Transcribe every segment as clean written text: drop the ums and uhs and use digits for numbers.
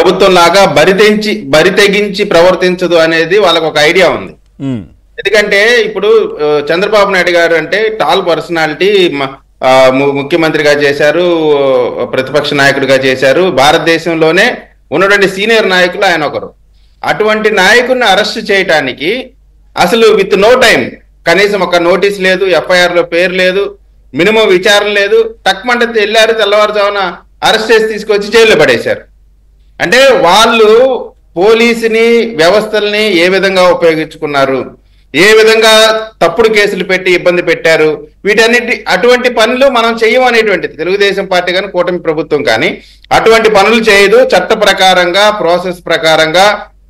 ప్రభుత్వం లాగా బరితెగించి ప్రవర్తించదు అనేది వాళ్ళకు ఒక ఐడియా ఉంది. ఎందుకంటే ఇప్పుడు చంద్రబాబు నాయుడు గారు అంటే టాల్ పర్సనాలిటీ, ముఖ్యమంత్రిగా చేశారు, ప్రతిపక్ష నాయకుడిగా చేశారు, భారతదేశంలోనే ఉన్నటువంటి సీనియర్ నాయకులు ఆయన ఒకరు. అటువంటి నాయకుడిని అరెస్ట్ చేయటానికి అసలు విత్ నో టైం, కనీసం ఒక నోటీస్ లేదు, ఎఫ్ఐఆర్ లో పేరు లేదు, మినిమం విచారణ లేదు, తక్కువ వెళ్ళారు, తెల్లవారుజామున అరెస్ట్ చేసి తీసుకొచ్చి జైల్లో పడేశారు. అంటే వాళ్ళు పోలీసుని వ్యవస్థల్ని ఏ విధంగా ఉపయోగించుకున్నారు, ఏ విధంగా తప్పుడు కేసులు పెట్టి ఇబ్బంది పెట్టారు, అటువంటి పనులు మనం చెయ్యమనేటువంటిది తెలుగుదేశం పార్టీ కానీ కూటమి ప్రభుత్వం కానీ అటువంటి పనులు చేయదు. చట్ట ప్రకారంగా, ప్రాసెస్ ప్రకారంగా,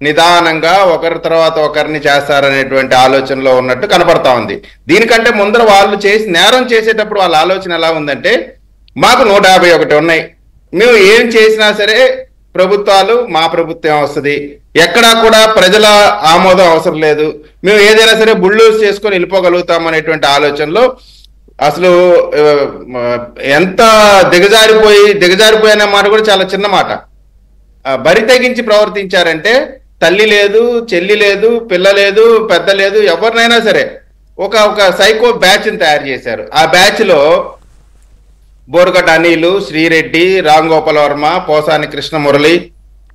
నిదానంగా ఒకరి తర్వాత ఒకరిని చేస్తారనేటువంటి ఆలోచనలో ఉన్నట్టు కనపడతా ఉంది. దీనికంటే ముందర వాళ్ళు నేరం చేసేటప్పుడు వాళ్ళ ఆలోచన ఎలా ఉందంటే, మాకు 151 ఉన్నాయి, మేము ఏం చేసినా సరే ప్రభుత్వాలు మా ప్రభుత్వం వస్తుంది, ఎక్కడా కూడా ప్రజల ఆమోదం అవసరం లేదు, మేము ఏదైనా సరే బుల్డోజ్ చేసుకొని వెళ్ళిపోగలుగుతాం అనేటువంటి ఆలోచనలో అసలు ఎంత దిగజారిపోయిన మాట కూడా చాలా చిన్న మాట. బరి తెగించి ప్రవర్తించారంటే తల్లి లేదు, చెల్లి లేదు, పిల్ల లేదు, పెద్ద లేదు, ఎవరినైనా సరే ఒక సైకో బ్యాచ్ ని తయారు చేశారు. ఆ బ్యాచ్ లో బోరగడ్డ అనిలు, శ్రీరెడ్డి, రామ్ గోపాల్ వర్మ, పోసాని కృష్ణమురళి,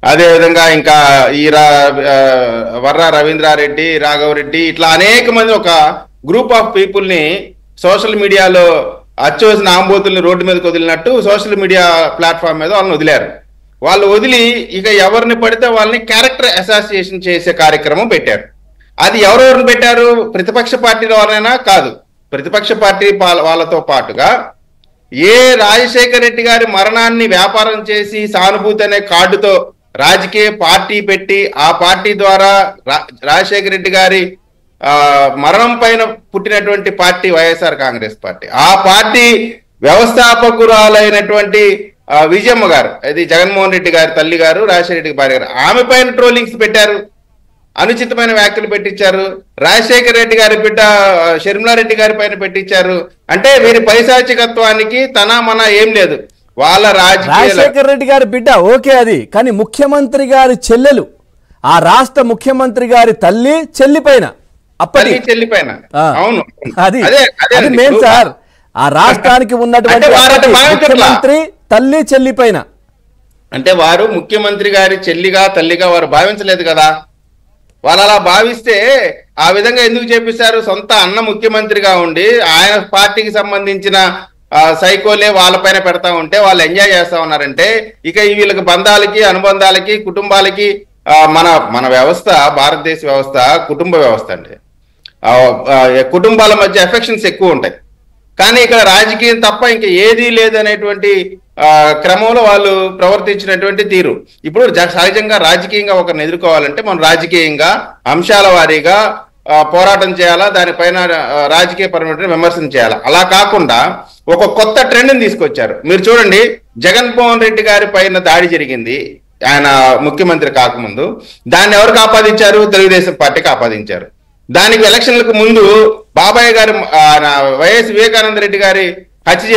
అదేవిధంగా ఇంకా ఈ వర్ర రవీంద్రారెడ్డి, రాఘవరెడ్డి, ఇట్లా అనేక మంది ఒక గ్రూప్ ఆఫ్ పీపుల్ ని సోషల్ మీడియాలో అచ్చోసిన ఆంబోతుల్ని రోడ్డు మీదకి వదిలినట్టు సోషల్ మీడియా ప్లాట్ఫామ్ మీద వాళ్ళని వదిలారు. వాళ్ళు వదిలి ఇక ఎవరిని పడితే వాళ్ళని క్యారెక్టర్ అసోసియేషన్ చేసే కార్యక్రమం పెట్టారు. అది ఎవరెవరిని పెట్టారు? ప్రతిపక్ష పార్టీల వాళ్ళైనా కాదు, ప్రతిపక్ష పార్టీ వాళ్ళతో పాటుగా ఏ రాజశేఖర రెడ్డి గారి మరణాన్ని వ్యాపారం చేసి సానుభూతి అనే కార్డుతో రాజకీయ పార్టీ పెట్టి ఆ పార్టీ ద్వారా రాజశేఖర రెడ్డి గారి మరణం పైన పుట్టినటువంటి పార్టీ వైఎస్ఆర్ కాంగ్రెస్ పార్టీ, ఆ పార్టీ వ్యవస్థాపకురాలైనటువంటి విజయమ్మ గారు, అది జగన్మోహన్ రెడ్డి గారి తల్లి గారు, రాజశేఖర రెడ్డి భార్య గారు, ఆమె పైన ట్రోలింగ్స్ పెట్టారు, అనుచితమైన వ్యాఖ్యలు పెట్టించారు. రాజశేఖర రెడ్డి గారి బిడ్డ షర్మిలారెడ్డి గారి పైన పెట్టించారు. అంటే వీరి పైశాచికత్వానికి మన ఏం లేదు. వాళ్ళ రాజశేఖర రెడ్డి గారి బిడ్డ ఓకే, అది కానీ ముఖ్యమంత్రి గారి చెల్లెలు, ఆ రాష్ట్ర ముఖ్యమంత్రి గారి తల్లి చెల్లి పైన, అప్పటి చెల్లి పైన, అవును అది మెయిన్ సార్. ఆ రాష్ట్రానికి ఉన్నటువంటి ముఖ్యమంత్రి తల్లి చెల్లి పైన, అంటే వారు ముఖ్యమంత్రి గారి చెల్లిగా తల్లిగా వారు భావించలేదు కదా. వాళ్ళు అలా భావిస్తే ఆ విధంగా ఎందుకు చేపిస్తారు? సొంత అన్న ముఖ్యమంత్రిగా ఉండి ఆయన పార్టీకి సంబంధించిన సైకోలే వాళ్ళపైన పెడతా ఉంటే వాళ్ళు ఎంజాయ్ చేస్తా ఉన్నారంటే ఇక వీళ్ళకి బంధాలకి, అనుబంధాలకి, కుటుంబాలకి మన వ్యవస్థ, భారతదేశ వ్యవస్థ కుటుంబ వ్యవస్థ అండి. కుటుంబాల మధ్య ఎఫెక్షన్స్ ఎక్కువ ఉంటాయి. కానీ ఇక్కడ రాజకీయం తప్ప ఇంకా ఏదీ లేదనేటువంటి క్రమంలో వాళ్ళు ప్రవర్తించినటువంటి తీరు. ఇప్పుడు సహజంగా రాజకీయంగా ఒకరిని ఎదుర్కోవాలంటే మనం రాజకీయంగా అంశాల వారీగా పోరాటం చేయాలా, దానిపైన రాజకీయ పరమైన విమర్శన చేయాలా. అలా కాకుండా ఒక కొత్త ట్రెండ్ని తీసుకొచ్చారు. మీరు చూడండి, జగన్మోహన్ రెడ్డి గారి పైన దాడి జరిగింది ఆయన ముఖ్యమంత్రి కాకముందు, దాన్ని ఎవరికి ఆపాదించారు? తెలుగుదేశం పార్టీకి ఆపాదించారు. దానికి ఎలక్షన్లకు ముందు బాబాయ్ గారు వైఎస్ వివేకానంద రెడ్డి గారి హత్య